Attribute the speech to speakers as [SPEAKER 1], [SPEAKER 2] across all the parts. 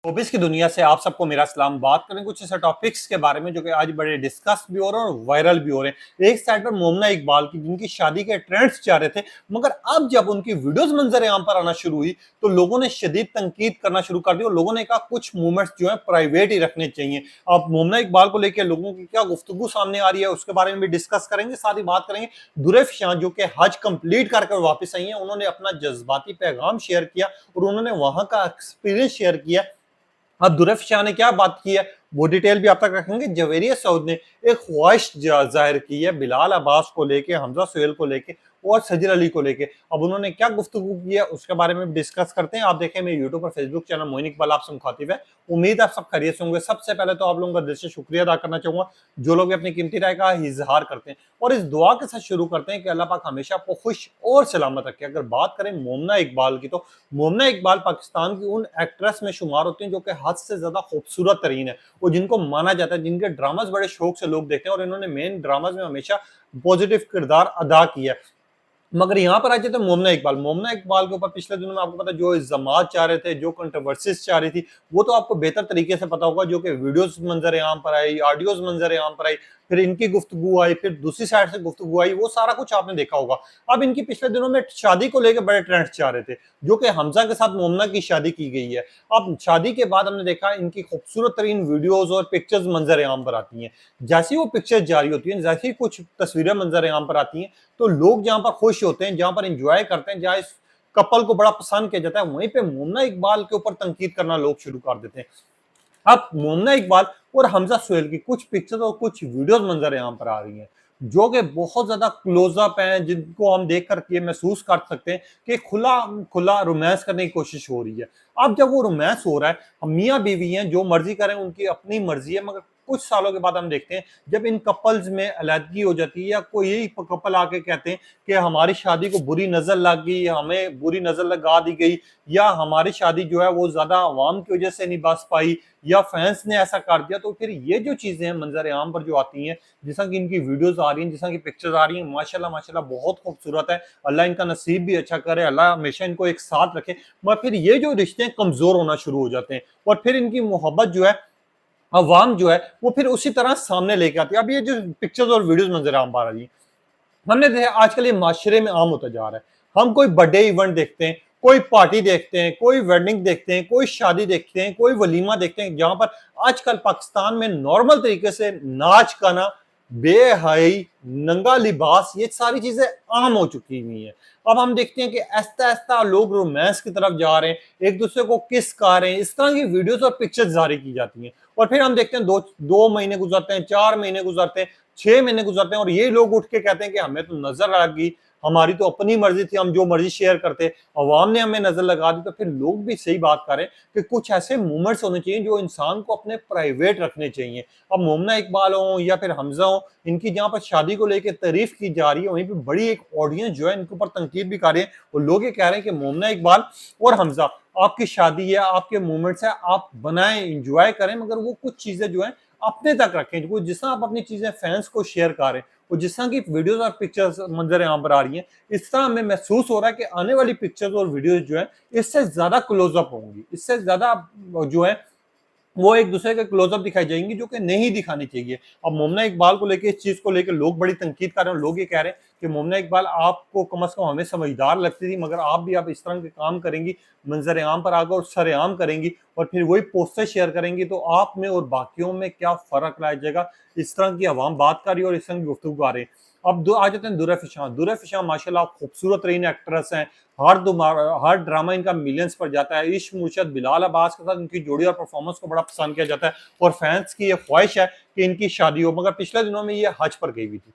[SPEAKER 1] Showbiz की दुनिया से आप सबको मेरा सलाम। बात करें कुछ ऐसे टॉपिक्स के बारे में जो कि आज बड़े डिस्कस भी हो रहे हैं और वायरल भी हो रहे हैं। एक साइड पर मोमना इकबाल की जिनकी शादी के ट्रेंड्स जा रहे थे, मगर अब जब उनकी वीडियोस मंजर आम पर आना शुरू हुई तो लोगों ने शदीद तनकीद करना शुरू कर दी और लोगों ने कहा कुछ मूवमेंट्स जो है प्राइवेट ही रखने चाहिए। अब मोमना इकबाल को लेकर लोगों की क्या गुफ्तगू सामने आ रही है उसके बारे में भी डिस्कस करेंगे। साथ ही बात करेंगे दुरैफ शाह जो कि हज कंप्लीट करके वापस आई हैं, उन्होंने अपना जज्बाती पैगाम शेयर किया और उन्होंने वहां का एक्सपीरियंस शेयर किया। अब दुरैफ शाह ने क्या बात की है वो डिटेल भी आप तक रखेंगे। जवेरिया सऊद ने एक ख्वाहिश जाहिर की है बिलाल अब्बास को लेके, हमजा सुहेल को लेके और सजर अली को लेके। अब उन्होंने क्या गुफ्तगू की है उसके बारे में डिस्कस करते हैं। आप देखें मेरे यूट्यूब और फेसबुक चैनल मोइन इकबाल आपसे मुखातिब है। उम्मीद आप सब खैरियत से होंगे। सबसे पहले तो आप लोगों का दिल से शुक्रिया अदा करना चाहूंगा जो लोग अपनी कीमती राय का इजहार करते हैं, और इस दुआ के साथ शुरू करते हैं कि अल्लाह पाक हमेशा आपको खुश और सलामत रखे। अगर बात करें मोमना इकबाल की तो मोमना इकबाल पाकिस्तान की उन एक्ट्रेस में शुमार होती हैं जो कि हद से ज्यादा खूबसूरत तरीन है और जिनको माना जाता है, जिनके ड्रामाज बड़े शौक से लोग देखते हैं और इन्होंने मेन ड्रामाज में हमेशा पॉजिटिव किरदार अदा किया है। मगर यहाँ पर आ जाते हैं मोमना इकबाल के ऊपर पिछले दिनों में आपको पता जो इल्जामात चाह रहे थे, जो कंट्रोवर्सीज चाह रही थी, वो तो आपको बेहतर तरीके से पता होगा। जो कि वीडियोस मंजर आम पर आई, ऑडियोज मंजर आम पर आई, फिर इनकी गुफ्तगू आई, फिर दूसरी साइड से गुफ्तगू आई, वो सारा कुछ आपने देखा होगा। अब इनकी पिछले दिनों में शादी को लेकर बड़े ट्रेंड्स चाह रहे थे जो कि हमजा के साथ मोमना की शादी की गई है। अब शादी के बाद हमने देखा इनकी खूबसूरत तरीन वीडियोज और पिक्चर्स मंजर आम पर आती हैं। जैसी वो पिक्चर्स जारी होती हैं, जैसी कुछ तस्वीरें मंजर आम पर आती हैं, तो लोग जहां पर खुश होते हैं, जहां पर एंजॉय करते हैं, जहां इस कपल को बड़ा पसंद किया जाता है, वहीं पे मोमना इकबाल के ऊपर तनकीद करना लोग शुरू कर देते हैं। अब मोमना इकबाल और हमजा सुहेल की कुछ पिक्चर्स और कुछ वीडियोस मंजर आम पर आ रही हैं जो कि बहुत ज्यादा क्लोजअप हैं, जिनको हम देख कर ये महसूस कर सकते हैं कि खुला खुला रोमांस करने की कोशिश हो रही है। अब जब वो रोमांस हो रहा है, हम मियाँ बीवी हैं, जो मर्जी करें उनकी अपनी मर्जी है, मगर कुछ सालों के बाद हम देखते हैं जब इन कपल्स में अलहदगी हो जाती है या कोई यही कपल आके कहते हैं कि हमारी शादी को बुरी नजर लग गई, हमें बुरी नजर लगा दी गई, या हमारी शादी जो है वो ज्यादा अवाम की वजह से नहीं बस पाई, या फैंस ने ऐसा कर दिया, तो फिर ये जो चीजें हैं मंजर आम पर जो आती हैं, जिस तरह की इनकी वीडियोस आ रही हैं, जिस तरह की पिक्चर्स आ रही हैं, माशाल्लाह माशाल्लाह बहुत खूबसूरत है। अल्लाह इनका नसीब भी अच्छा करे, अल्लाह हमेशा इनको एक साथ रखे। मगर फिर ये जो रिश्ते कमजोर होना शुरू हो जाते हैं और फिर इनकी मोहब्बत जो है अवाम जो है वो फिर उसी तरह सामने लेके आती है। अब ये जो पिक्चर्स और वीडियोस मंजर आम पर आ रही है, हमने देखा आजकल ये माशरे में आम होता जा रहा है। हम कोई बर्थडे इवेंट देखते हैं, कोई पार्टी देखते हैं, कोई वेडिंग देखते हैं, कोई शादी देखते हैं, कोई वलीमा देखते हैं, जहां पर आजकल पाकिस्तान में नॉर्मल तरीके से नाच गाना, बेहयाई, नंगा लिबास, ये सारी चीजें आम हो चुकी हुई हैं। अब हम देखते हैं कि ऐसा ऐसा लोग रोमांस की तरफ जा रहे हैं, एक दूसरे को किस कर रहे हैं, इस तरह की वीडियोस और पिक्चर्स जारी की जाती हैं। और फिर हम देखते हैं दो दो महीने गुजरते हैं, 4 महीने गुजरते हैं, 6 महीने गुजरते हैं, और ये लोग उठ के कहते हैं कि हमें तो नजर लग गई, हमारी तो अपनी मर्जी थी, हम जो मर्जी शेयर करते, अवाम ने हमें नजर लगा दी। तो फिर लोग भी सही बात करें कि कुछ ऐसे मूवमेंट्स होने चाहिए जो इंसान को अपने प्राइवेट रखने चाहिए। अब मोमना इकबाल हो या फिर हमजा हो, इनकी जहां पर शादी को लेकर तारीफ की जा रही है, वहीं पर बड़ी एक ऑडियंस जो है इनके ऊपर तनकीद भी कर रही है और लोग ये कह रहे हैं कि मोमना इकबाल और हमजा, आपकी शादी है, आपके मूवमेंट्स है, आप बनाएं, इंजॉय करें, मगर वो कुछ चीजें जो है अपने तक रखें। जो जिस तरह आप अपनी चीजें फैंस को शेयर करें और जिस तरह की वीडियोस और पिक्चर्स मंजर आम पर आ रही हैं, इस तरह हमें महसूस हो रहा है कि आने वाली पिक्चर्स और वीडियोस जो है इससे ज्यादा क्लोजअप होंगी, इससे ज्यादा जो है वो एक दूसरे के क्लोजअप दिखाई जाएंगी, जो कि नहीं दिखानी चाहिए। अब मोमना इकबाल को लेके इस चीज को लेकर लोग बड़ी तनकीद कर रहे हैं। लोग ये कह रहे हैं कि मोमना इकबाल आपको कम से कम हमें समझदार लगती थी, मगर आप भी आप इस तरह के काम करेंगी, मंजर आम पर आकर और सरेआम करेंगी और फिर वही पोस्टर शेयर करेंगी, तो आप में और बाकियों में क्या फर्क रह जाएगा। इस तरह की आवाम बात कर रही है और इस तरह की गुफ्तगू आ रही है। अब दो आ जाते हैं दुरैफ शाह माशाल्लाह खूबसूरत तरीन एक्ट्रेस हैं। हर ड्रामा इनका मिलियंस पर जाता है। इश्क मुर्शद बिलाल अब्बास के साथ इनकी जोड़ी और परफॉर्मेंस को बड़ा पसंद किया जाता है और फैंस की ये ख्वाहिश है कि इनकी शादी हो। मगर पिछले दिनों में ये हज पर गई हुई थी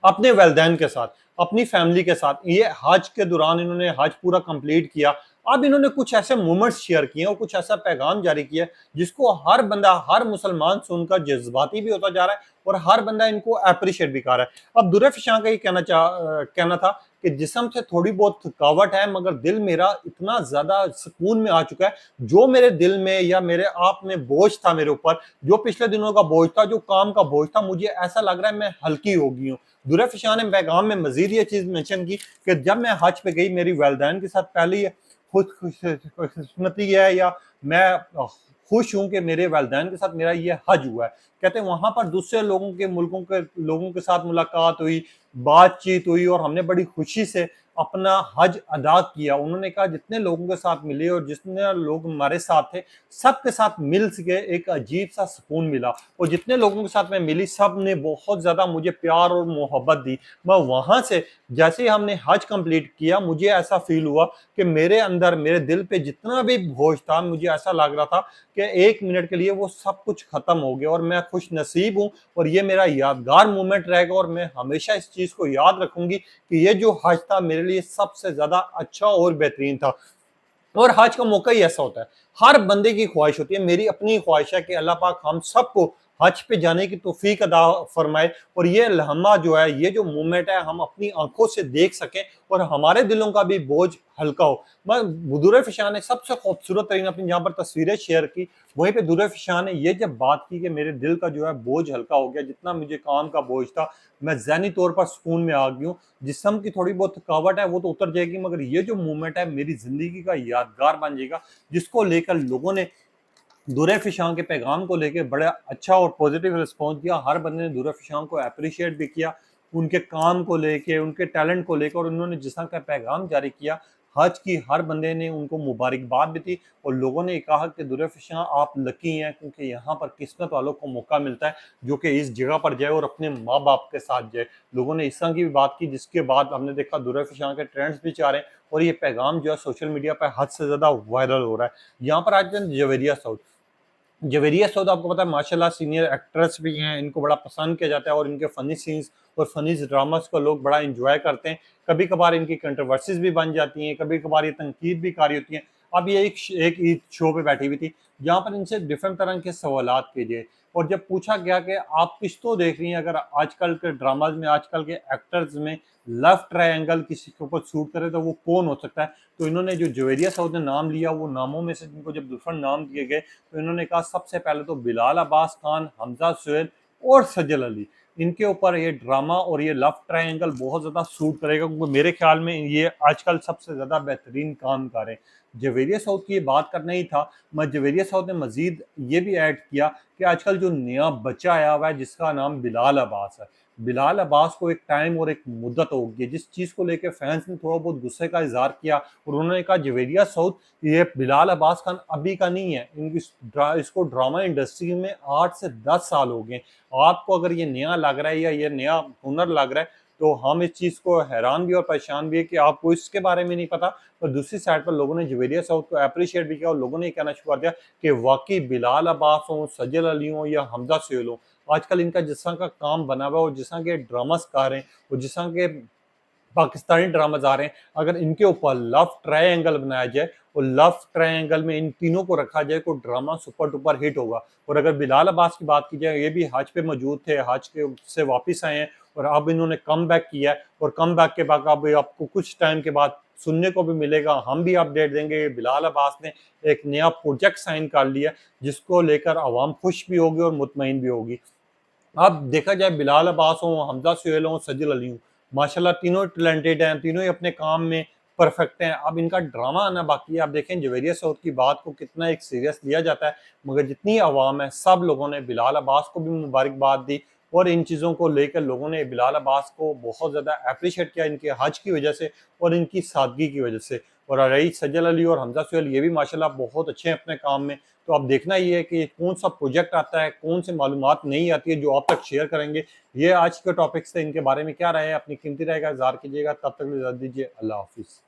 [SPEAKER 1] अपने वैलदैन के साथ, अपनी फैमिली के साथ। ये हज के दौरान इन्होंने हज पूरा कंप्लीट किया। अब इन्होंने कुछ ऐसे मोमेंट्स शेयर किए और कुछ ऐसा पैगाम जारी किया जिसको हर बंदा, हर मुसलमान सुनकर जज्बाती भी होता जा रहा है और हर बंदा इनको अप्रिशिएट भी कर रहा है। अब दुरैफ शाह का ये कहना था कि जिस्म से थोड़ी बहुत थकावट है, मगर दिल मेरा इतना ज्यादा सुकून में आ चुका है। जो मेरे दिल में या मेरे आप में बोझ था मेरे ऊपर, जो पिछले दिनों का बोझ था, जो काम का बोझ था, मुझे ऐसा लग रहा है मैं हल्की हो गई हूँ। दुरैफ शाह ने पैगाम में मजीद ये चीज मेंशन की कि जब मैं हज पे गई, मेरी वालिदैन के साथ पहले खुशकिस्मती है या मैं खुश हूँ कि मेरे वालिदैन के साथ मेरा ये हज हुआ है। कहते हैं वहाँ पर दूसरे लोगों के मुल्कों के लोगों के साथ मुलाकात हुई, बातचीत हुई और हमने बड़ी खुशी से अपना हज अदा किया। उन्होंने कहा जितने लोगों के साथ मिले और जितने लोग हमारे साथ थे, सबके साथ मिल के एक अजीब-सा सुकून मिला और जितने लोगों के साथ मैं मिली सब ने बहुत ज़्यादा मुझे प्यार और मोहब्बत दी। मैं वहाँ से जैसे ही हमने हज कंप्लीट किया, मुझे ऐसा फ़ील हुआ कि मेरे अंदर, मेरे दिल पे जितना भी बोझ था, मुझे ऐसा लग रहा था कि 1 मिनट के लिए वो सब कुछ खत्म हो गया और मैं खुशनसीब हूँ और ये मेरा यादगार मोमेंट रहेगा और मैं हमेशा इस चीज़ को याद रखूँगी कि ये जो हज था मेरे लिए सबसे ज़्यादा अच्छा और बेहतरीन था। और हज का मौका ही ऐसा होता है, हर बंदे की ख्वाहिश होती है, मेरी अपनी ख्वाहिश है कि अल्लाह पाक हम सबको हज पे जाने की तौफीक अदा फरमाए और ये लम्हा जो है, ये जो मोमेंट है, हम अपनी आंखों से देख सकें और हमारे दिलों का भी बोझ हल्का हो। दुर-ए-फ़िशान ने सबसे खूबसूरत तरीन अपनी जहाँ पर तस्वीरें शेयर की, वहीं पे दुर-ए-फ़िशान ने ये जब बात की कि मेरे दिल का जो है बोझ हल्का हो गया, जितना मुझे काम का बोझ था, मैं ज़हनी तौर पर सुकून में आ गई हूँ। जिस्म की थोड़ी बहुत थकावट है वो तो उतर जाएगी, मगर ये जो मोमेंट है मेरी ज़िंदगी का यादगार बन जाएगा, जिसको लेकर लोगों ने दुर-ए-फ़िशान के पैगाम को लेके बड़ा अच्छा और पॉजिटिव रिस्पॉन्स दिया। हर बंदे ने दुर-ए-फ़िशान को एप्रिशिएट भी किया, उनके काम को लेके, उनके टैलेंट को लेकर और उन्होंने जिस तरह का पैगाम जारी किया, हज की हर बंदे ने उनको मुबारकबाद भी दी और लोगों ने कहा कि दुर-ए-फ़िशान आप लकी हैं क्योंकि यहाँ पर किस्मत वालों को मौका मिलता है, जो कि इस जगह पर जाए और अपने माँ-बाप के साथ जाए। लोगों ने इस तरह की भी बात की जिसके बाद हमने देखा दुर-ए-फ़िशान के ट्रेंड्स भी जा रहे हैं और ये पैगाम जो है सोशल मीडिया पे हद से ज़्यादा वायरल हो रहा है। यहाँ पर आज जवेरिया सऊद जवेरिया सऊद आपको पता है माशाल्लाह सीनियर एक्ट्रेस भी हैं, इनको बड़ा पसंद किया जाता है और इनके फ़नी सीन्स और फ़नी ड्रामास को लोग बड़ा एंजॉय करते हैं। कभी-कभार इनकी कंट्रोवर्सीज़ भी बन जाती हैं, कभी-कभार ये तनकीद भी कारी होती हैं। अब ये एक ईद शो पे बैठी हुई थी, जहाँ पर इनसे डिफरेंट तरह के सवालात किए गए और जब पूछा गया कि आप किसको देख रही हैं अगर आजकल के ड्रामाज़ में, आजकल के एक्टर्स में लव ट्रायंगल किसी के ऊपर सूट करे तो वो कौन हो सकता है? तो इन्होंने जो जवेरिया सऊद ने नाम लिया, वो नामों में से जिनको जब डिफरेंट नाम दिए गए तो इन्होंने कहा सबसे पहले तो बिलाल अब्बास खान, हमजा सुहेल और सजल अली। इनके ऊपर ये ड्रामा और ये लव ट्रायंगल बहुत ज़्यादा सूट करेगा क्योंकि मेरे ख्याल में ये आजकल सबसे ज़्यादा बेहतरीन काम कर रहे हैं। जवेरिया सऊद की ये बात करना ही था, मगर जवेरिया सऊद ने मज़ीद ये भी ऐड किया कि आजकल जो नया बच्चा आया हुआ है जिसका नाम बिलाल अब्बास है। बिलाल अब्बास को एक टाइम और एक मुद्दत हो गई, जिस चीज़ को लेके फैंस ने थोड़ा बहुत गुस्से का इज़हार किया और उन्होंने कहा जवेरिया सऊद ये बिलाल अब्बास खान अभी का नहीं है, इसको ड्रामा इंडस्ट्री में 8 से 10 साल हो गए। आपको अगर ये नया लग रहा है या ये नया हुनर लग रहा है, तो हम इस चीज़ को हैरान भी और परेशान भी है कि आपको इसके बारे में नहीं पता। और दूसरी साइड पर लोगों ने जवेरिया सऊद को एप्रिशिएट भी किया और लोगों ने ये कहना शुरू कर दिया कि वाक़ई बिलाल अब्बास हों, सजल अली हों या हमज़ा सुहेल हों, आजकल इनका जिस तरह का काम बना हुआ है और जिस तरह के ड्रामास गा रहे हैं और जिस तरह के पाकिस्तानी ड्रामाज आ रहे हैं, अगर इनके ऊपर लव ट्रायंगल बनाया जाए और लव ट्रायंगल में इन तीनों को रखा जाए तो ड्रामा सुपर डुपर हिट होगा। और अगर बिलाल अब्बास की बात की जाए, ये भी हज पे मौजूद थे, हज के से वापस आए हैं और अब इन्होंने कमबैक किया है और कमबैक के बाद अब आपको कुछ टाइम के बाद सुनने को भी मिलेगा, हम भी अपडेट देंगे। बिलाल अब्बास ने एक नया प्रोजेक्ट साइन कर लिया जिसको लेकर आवाम खुश भी होगी और मुतमईन भी होगी। अब देखा जाए बिलाल अब्बास हों, हमज़ा सुहेल हों, सजल अली हों, माशाल्लाह तीनों टैलेंटेड हैं, तीनों ही अपने काम में परफेक्ट हैं। अब इनका ड्रामा आना बाकी है। आप देखें जवेरिया सऊद की बात को कितना एक सीरियस लिया जाता है, मगर जितनी आवाम है सब लोगों ने बिलाल अब्बास को भी मुबारकबाद दी और इन चीज़ों को लेकर लोगों ने बिलाल अब्बास को बहुत ज़्यादा एप्रिशिएट किया इनके हज की वजह से और इनकी सादगी की वजह से। और रही सजल अली और हमज़ा सुहेल, ये भी माशाल्लाह बहुत अच्छे हैं अपने काम में। तो अब देखना ये है कि कौन सा प्रोजेक्ट आता है, कौन सी मालूमात नहीं आती है जो आप तक शेयर करेंगे। ये आज के टॉपिक्स थे, इनके बारे में क्या राय है अपनी कीमती राय का इज़हार कीजिएगा। तब तक इजाज़त दीजिए, अल्लाह हाफ़िज़।